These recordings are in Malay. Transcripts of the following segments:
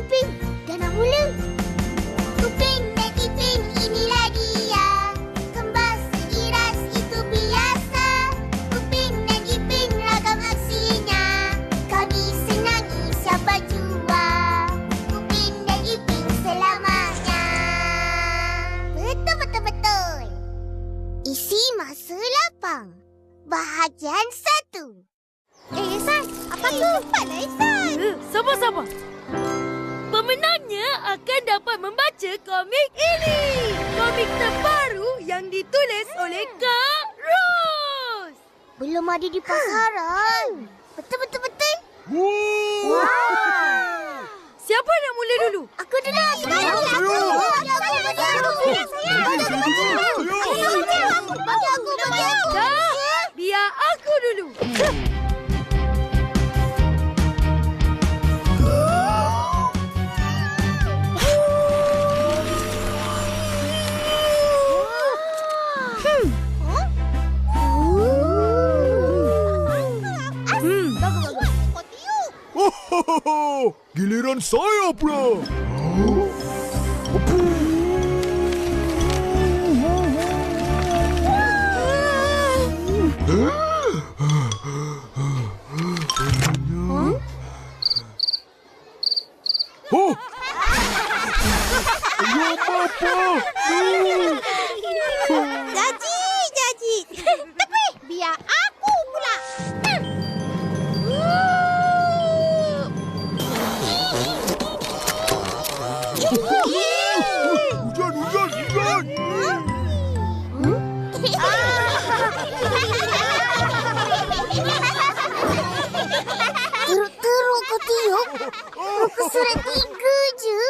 Ipin. Dah nak mula. Upin dan Ipin, inilah dia. Kembar seiras itu biasa. Upin dan Ipin ragam aksinya. Kami senangi siapa jua. Upin dan Ipin selamanya. Betul. Isi masa lapang. Bahagian 1. Ihsan, apa tu? Cepatlah Ihsan. Sabar. Pemenangnya akan dapat membaca komik ini. Komik terbaru yang ditulis oleh Kak Ros. Belum ada di pasaran. Betul. Wow. Siapa nak mula dulu? Aku dulu. Bagi aku. Dah, biar aku dulu. Giliran saya pula. Ya, Papa. Janji. Tapi biar aku pula. Hujan. Teruk kau tiup. Muka surat 3 je.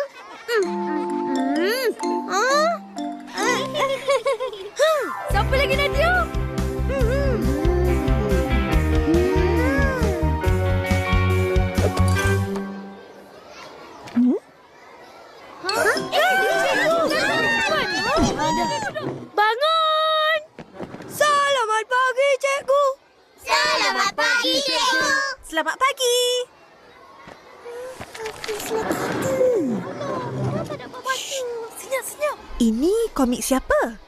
Siapa lagi nak tiup? Bangun! Selamat pagi, cikgu. Selamat pagi, cikgu. Selamat pagi. Senyap. Ini komik siapa?